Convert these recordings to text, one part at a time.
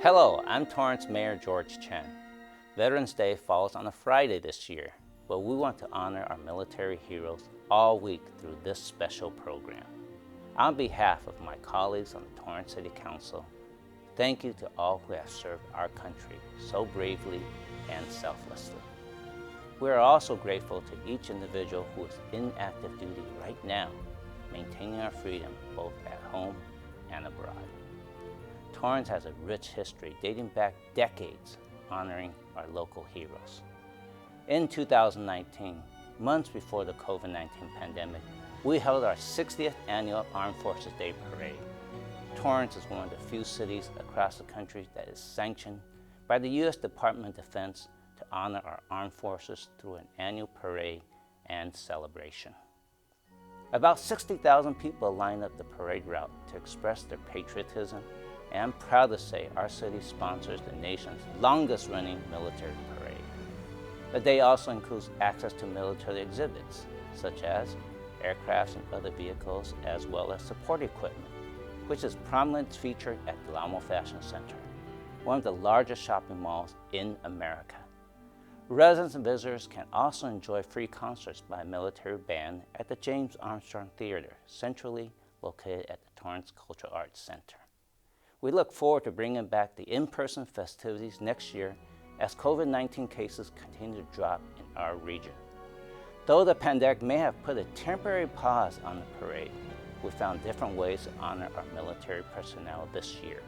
Hello, I'm Torrance Mayor George Chen. Veterans Day falls on a Friday this year, but we want to honor our military heroes all week through this special program. On behalf of my colleagues on the Torrance City Council, thank you to all who have served our country so bravely and selflessly. We are also grateful to each individual who is in active duty right now, maintaining our freedom both at home and abroad. Torrance has a rich history dating back decades honoring our local heroes. In 2019, months before the COVID-19 pandemic, we held our 60th annual Armed Forces Day Parade. Torrance is one of the few cities across the country that is sanctioned by the U.S. Department of Defense to honor our armed forces through an annual parade and celebration. About 60,000 people lined up the parade route to express their patriotism, and I'm proud to say our city sponsors the nation's longest running military parade. The day also includes access to military exhibits, such as aircrafts and other vehicles, as well as support equipment, which is prominently featured at the Lamo Fashion Center, one of the largest shopping malls in America. Residents and visitors can also enjoy free concerts by a military band at the James Armstrong Theater, centrally located at the Torrance Cultural Arts Center. We look forward to bringing back the in-person festivities next year as COVID-19 cases continue to drop in our region. Though the pandemic may have put a temporary pause on the parade, we found different ways to honor our military personnel this year.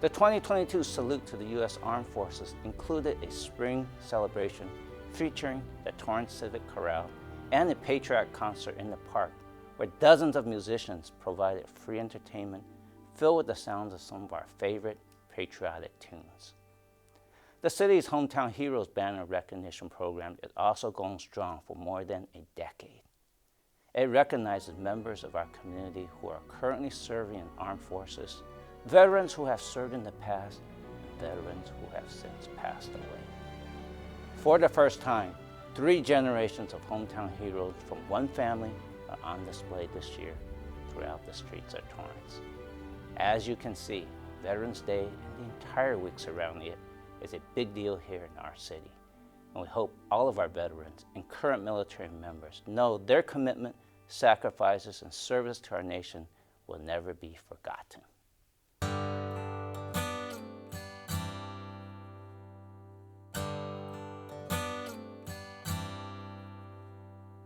The 2022 Salute to the U.S. Armed Forces included a spring celebration featuring the Torrance Civic Chorale and a patriotic concert in the park where dozens of musicians provided free entertainment filled with the sounds of some of our favorite patriotic tunes. The city's Hometown Heroes Banner Recognition Program is also going strong for more than a decade. It recognizes members of our community who are currently serving in armed forces, veterans who have served in the past, and veterans who have since passed away. For the first time, 3 generations of hometown heroes from one family are on display this year throughout the streets of Torrance. As you can see, Veterans Day and the entire week surrounding it is a big deal here in our city. And we hope all of our veterans and current military members know their commitment, sacrifices, and service to our nation will never be forgotten.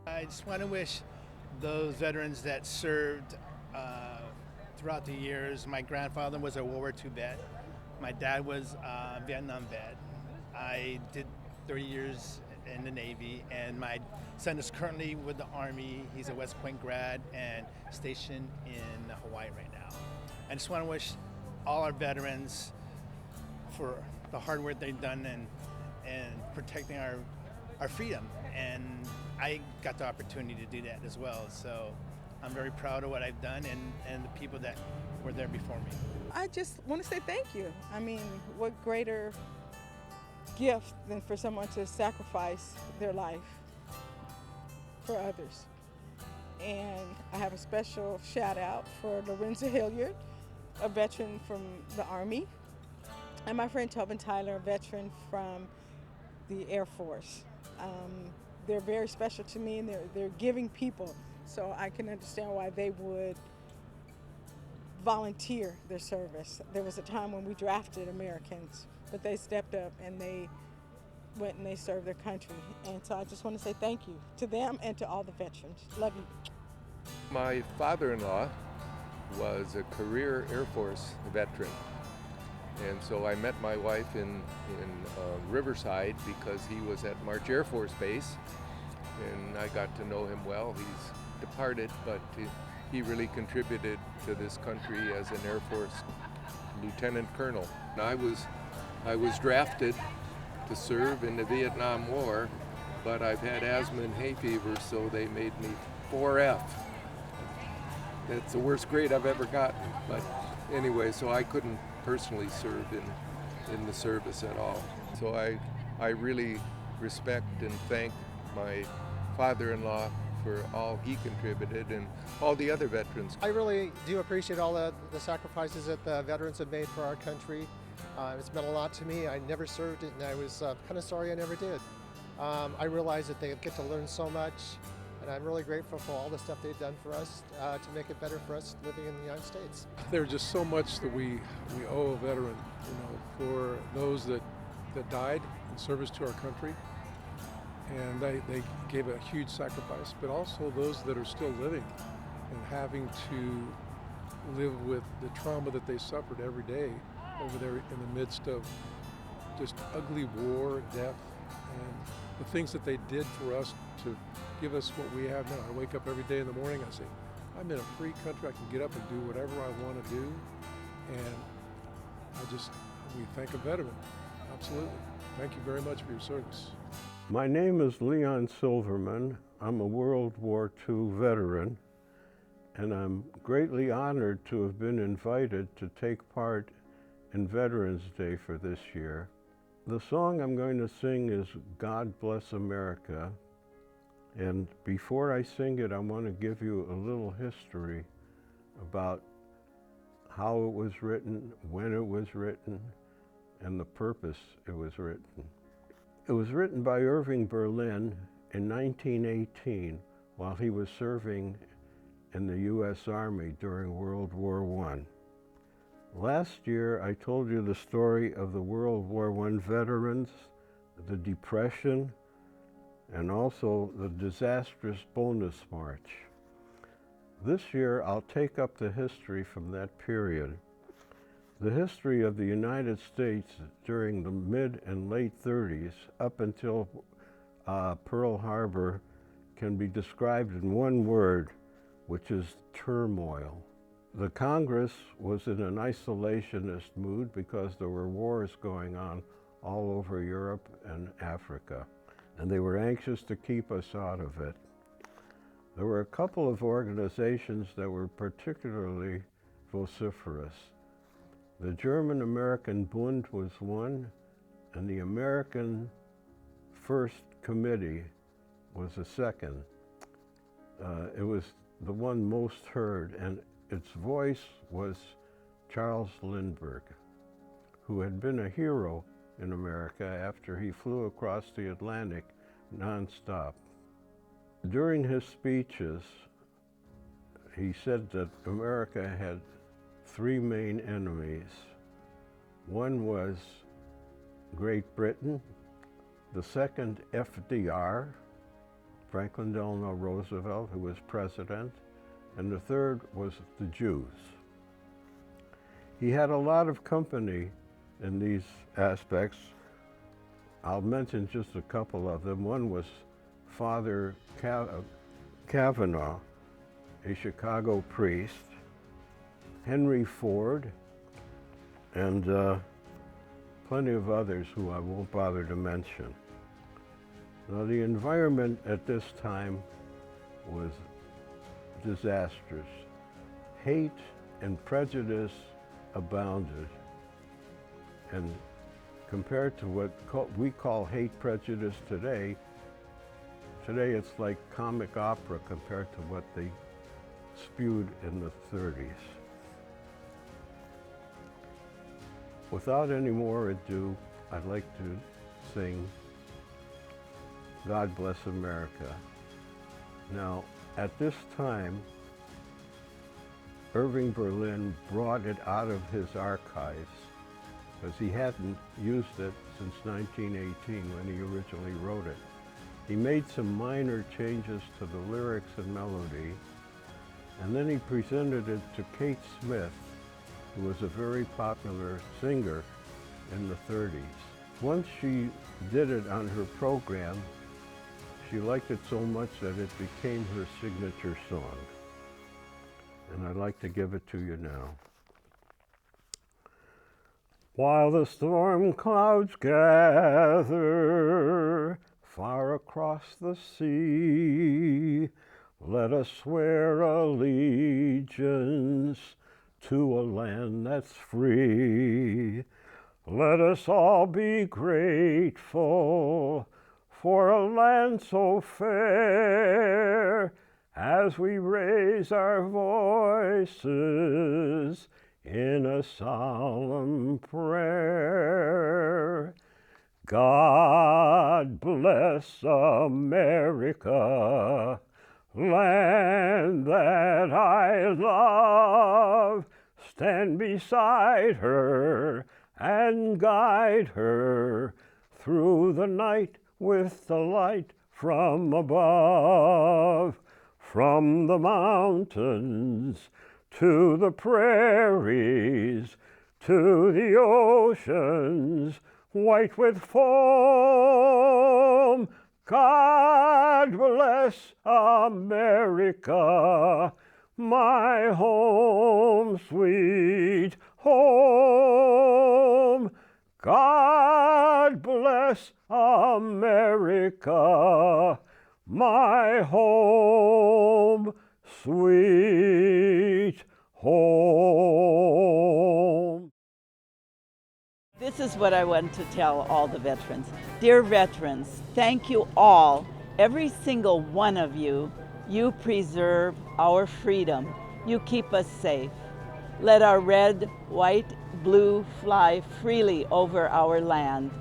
I just want to wish those veterans that served throughout the years. My grandfather was a World War II vet. My dad was a Vietnam vet. I did 30 years in the Navy, and my son is currently with the Army. He's a West Point grad and stationed in Hawaii right now. I just want to wish all our veterans for the hard work they've done and protecting our freedom. And I got the opportunity to do that as well. So I'm very proud of what I've done and the people that were there before me. I just want to say thank you. I mean, what greater gift than for someone to sacrifice their life for others. And I have a special shout out for Lorenzo Hilliard, a veteran from the Army, and my friend Tobin Tyler, a veteran from the Air Force. They're very special to me, and they're giving people, so I can understand why they would volunteer their service. There was a time when we drafted Americans, but they stepped up and they went and they served their country. And so I just want to say thank you to them and to all the veterans. Love you. My father-in-law was a career Air Force veteran. And so I met my wife in Riverside because he was at March Air Force Base, and I got to know him well. He's departed, but he really contributed to this country as an Air Force lieutenant colonel. And I was drafted to serve in the Vietnam War, but I've had asthma and hay fever, so they made me 4F. That's the worst grade I've ever gotten. But anyway, so I couldn't personally serve in the service at all. So I really respect and thank my father-in-law for all he contributed and all the other veterans. I really do appreciate all the sacrifices that the veterans have made for our country. It's meant a lot to me. I never served it, and I was kind of sorry I never did. I realize that they get to learn so much, and I'm really grateful for all the stuff they've done for us to make it better for us living in the United States. There's just so much that we owe a veteran, for those that died in service to our country, and they gave a huge sacrifice, but also those that are still living and having to live with the trauma that they suffered every day over there in the midst of just ugly war, death, and the things that they did for us to give us what we have now. I wake up every day in the morning, I say, I'm in a free country, I can get up and do whatever I want to do, and we thank a veteran, absolutely. Thank you very much for your service. My name is Leon Silverman. I'm a World War II veteran, and I'm greatly honored to have been invited to take part in Veterans Day for this year. The song I'm going to sing is God Bless America, and before I sing it, I want to give you a little history about how it was written, when it was written, and the purpose it was written. It was written by Irving Berlin in 1918 while he was serving in the U.S. Army during World War I. Last year, I told you the story of the World War I veterans, the Depression, and also the disastrous bonus march. This year, I'll take up the history from that period. The history of the United States during the mid and late 30s up until Pearl Harbor can be described in one word, which is turmoil. The Congress was in an isolationist mood because there were wars going on all over Europe and Africa, and they were anxious to keep us out of it. There were a couple of organizations that were particularly vociferous. The German-American Bund was one, and the American First Committee was a second. It was the one most heard, and its voice was Charles Lindbergh, who had been a hero in America after he flew across the Atlantic nonstop. During his speeches, he said that America had three main enemies. One was Great Britain, the second FDR, Franklin Delano Roosevelt, who was president, and the third was the Jews. He had a lot of company in these aspects. I'll mention just a couple of them. One was Father Kavanaugh, a Chicago priest, Henry Ford, and plenty of others who I won't bother to mention. Now, the environment at this time was disastrous. Hate and prejudice abounded, and compared to what we call hate prejudice today it's like comic opera compared to what they spewed in the 30s. Without any more ado, I'd like to sing God Bless America. Now, at this time, Irving Berlin brought it out of his archives because he hadn't used it since 1918 when he originally wrote it. He made some minor changes to the lyrics and melody, and then he presented it to Kate Smith, who was a very popular singer in the 30s. Once she did it on her program, she liked it so much that it became her signature song. And I'd like to give it to you now. While the storm clouds gather far across the sea, let us swear allegiance to a land that's free. Let us all be grateful for a land so fair as we raise our voices in a solemn prayer. God bless America, land that I love. Stand beside her and guide her through the night with the light from above. From the mountains to the prairies, to the oceans white with foam. God bless America, my home, sweet home. God bless America, my home, sweet home. This is what I want to tell all the veterans. Dear veterans, thank you all, every single one of you. You preserve our freedom. You keep us safe. Let our red, white, blue fly freely over our land.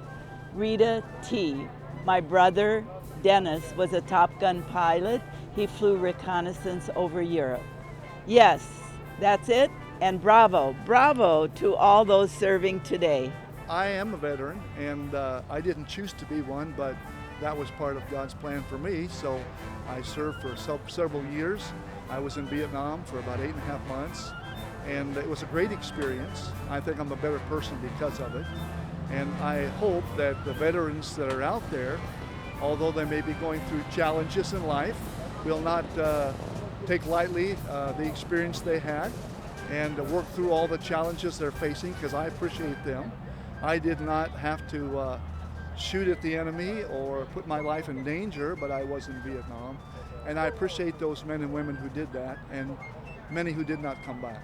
Rita T. My brother, Dennis, was a Top Gun pilot. He flew reconnaissance over Europe. Yes, that's it. And bravo, bravo to all those serving today. I am a veteran, and I didn't choose to be one, but that was part of God's plan for me. So I served for several years. I was in Vietnam for about 8.5 months, and it was a great experience. I think I'm a better person because of it. And I hope that the veterans that are out there, although they may be going through challenges in life, will not take lightly the experience they had and work through all the challenges they're facing, because I appreciate them. I did not have to shoot at the enemy or put my life in danger, but I was in Vietnam. And I appreciate those men and women who did that, and many who did not come back.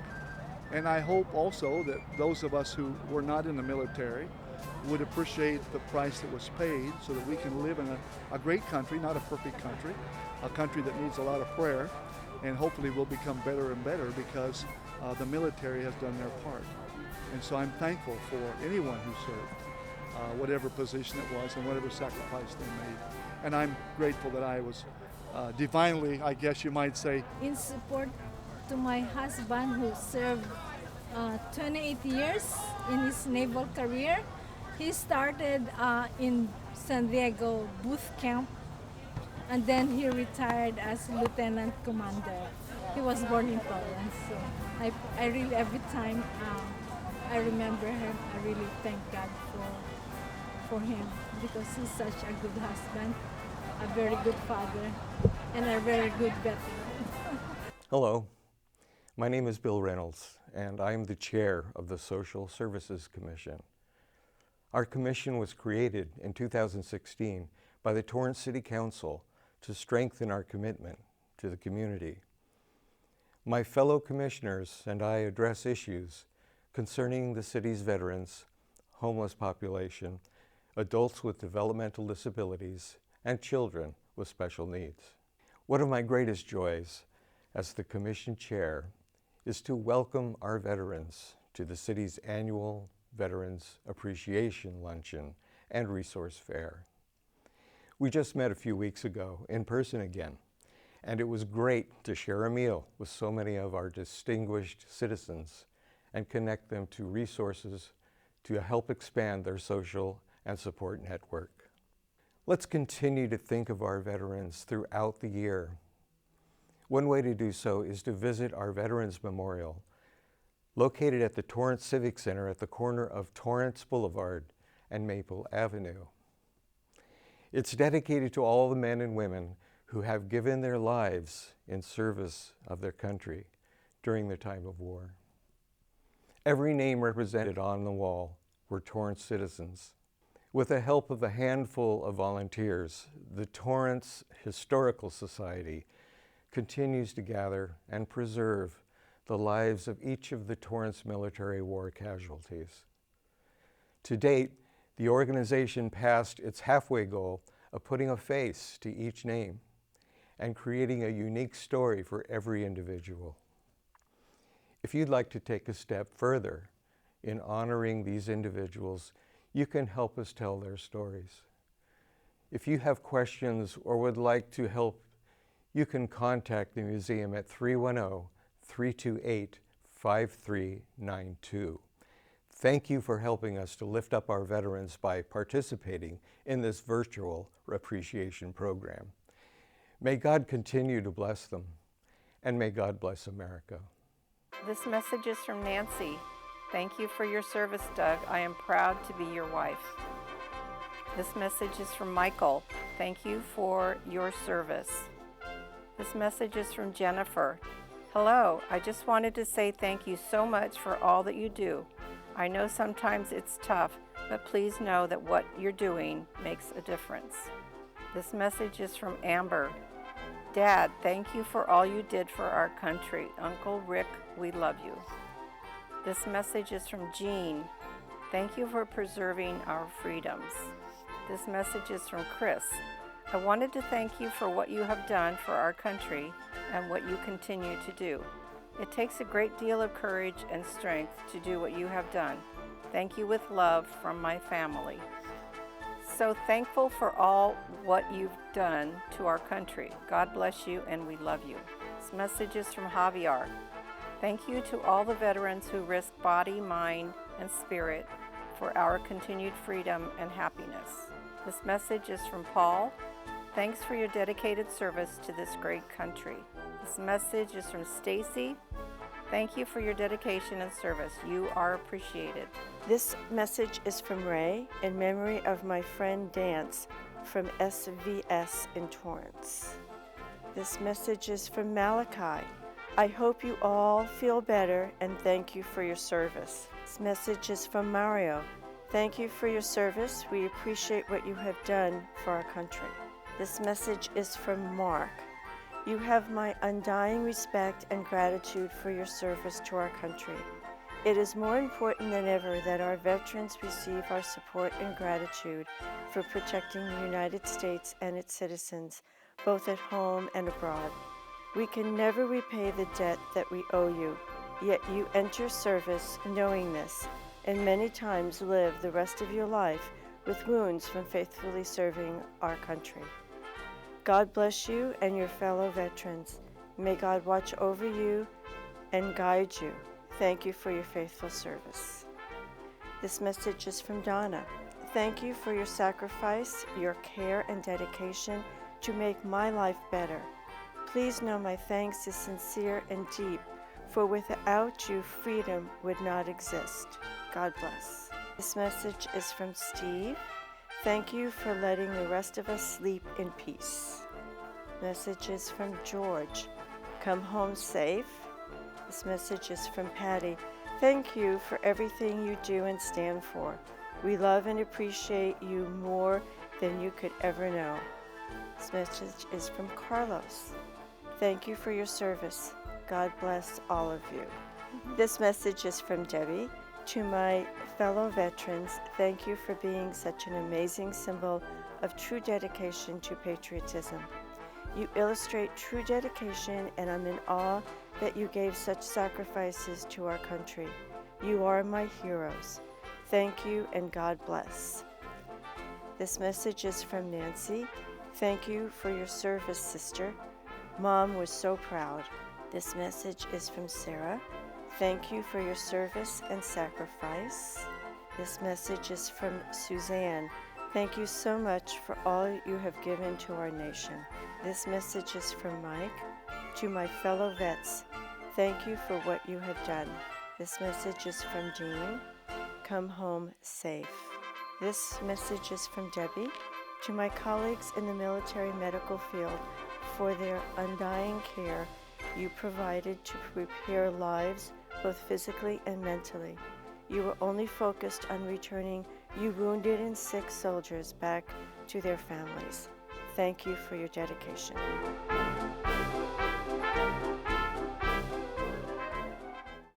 And I hope also that those of us who were not in the military would appreciate the price that was paid so that we can live in a great country, not a perfect country, a country that needs a lot of prayer, and hopefully will become better and better because the military has done their part. And so I'm thankful for anyone who served, whatever position it was and whatever sacrifice they made. And I'm grateful that I was divinely, I guess you might say. In support to my husband who served 28 years in his naval career. He started in San Diego Booth Camp, and then he retired as lieutenant commander. He was born in Torrance, so I really, every time I remember him, I really thank God for him, because he's such a good husband, a very good father, and a very good veteran. Hello, my name is Bill Reynolds, and I am the chair of the Social Services Commission. Our commission was created in 2016 by the Torrance City Council to strengthen our commitment to the community. My fellow commissioners and I address issues concerning the city's veterans, homeless population, adults with developmental disabilities, and children with special needs. One of my greatest joys as the commission chair is to welcome our veterans to the city's annual Veterans Appreciation Luncheon and Resource Fair. We just met a few weeks ago in person again, and it was great to share a meal with so many of our distinguished citizens and connect them to resources to help expand their social and support network. Let's continue to think of our veterans throughout the year. One way to do so is to visit our Veterans Memorial, located at the Torrance Civic Center at the corner of Torrance Boulevard and Maple Avenue. It's dedicated to all the men and women who have given their lives in service of their country during the time of war. Every name represented on the wall were Torrance citizens. With the help of a handful of volunteers, the Torrance Historical Society continues to gather and preserve the lives of each of the Torrance military war casualties. To date, the organization passed its halfway goal of putting a face to each name and creating a unique story for every individual. If you'd like to take a step further in honoring these individuals, you can help us tell their stories. If you have questions or would like to help, you can contact the museum at 310-328-5392. Thank you for helping us to lift up our veterans by participating in this virtual appreciation program. May God continue to bless them, and may God bless America. This message is from Nancy. Thank you for your service, Doug. I am proud to be your wife. This message is from Michael. Thank you for your service. This message is from Jennifer. Hello, I just wanted to say thank you so much for all that you do. I know sometimes it's tough, but please know that what you're doing makes a difference. This message is from Amber. Dad, thank you for all you did for our country. Uncle Rick, we love you. This message is from Jean. Thank you for preserving our freedoms. This message is from Chris. I wanted to thank you for what you have done for our country and what you continue to do. It takes a great deal of courage and strength to do what you have done. Thank you with love from my family. So thankful for all what you've done to our country. God bless you and we love you. This message is from Javier. Thank you to all the veterans who risk body, mind, and spirit for our continued freedom and happiness. This message is from Paul. Thanks for your dedicated service to this great country. This message is from Stacy. Thank you for your dedication and service. You are appreciated. This message is from Ray in memory of my friend Dance from SVS in Torrance. This message is from Malachi. I hope you all feel better and thank you for your service. This message is from Mario. Thank you for your service. We appreciate what you have done for our country. This message is from Mark. You have my undying respect and gratitude for your service to our country. It is more important than ever that our veterans receive our support and gratitude for protecting the United States and its citizens, both at home and abroad. We can never repay the debt that we owe you, yet you enter service knowing this, and many times live the rest of your life with wounds from faithfully serving our country. God bless you and your fellow veterans. May God watch over you and guide you. Thank you for your faithful service. This message is from Donna. Thank you for your sacrifice, your care and dedication to make my life better. Please know my thanks is sincere and deep, for without you, freedom would not exist. God bless. This message is from Steve. Thank you for letting the rest of us sleep in peace. Message is from George. Come home safe. This message is from Patty. Thank you for everything you do and stand for. We love and appreciate you more than you could ever know. This message is from Carlos. Thank you for your service. God bless all of you. This message is from Debbie. To my fellow veterans, thank you for being such an amazing symbol of true dedication to patriotism. You illustrate true dedication, and I'm in awe that you gave such sacrifices to our country. You are my heroes. Thank you, and God bless. This message is from Nancy. Thank you for your service, sister. Mom was so proud. This message is from Sarah. Thank you for your service and sacrifice. This message is from Suzanne. Thank you so much for all you have given to our nation. This message is from Mike. To my fellow vets, thank you for what you have done. This message is from Jean. Come home safe. This message is from Debbie. To my colleagues in the military medical field, for their undying care you provided to prepare lives both physically and mentally. You were only focused on returning you wounded and sick soldiers back to their families. Thank you for your dedication.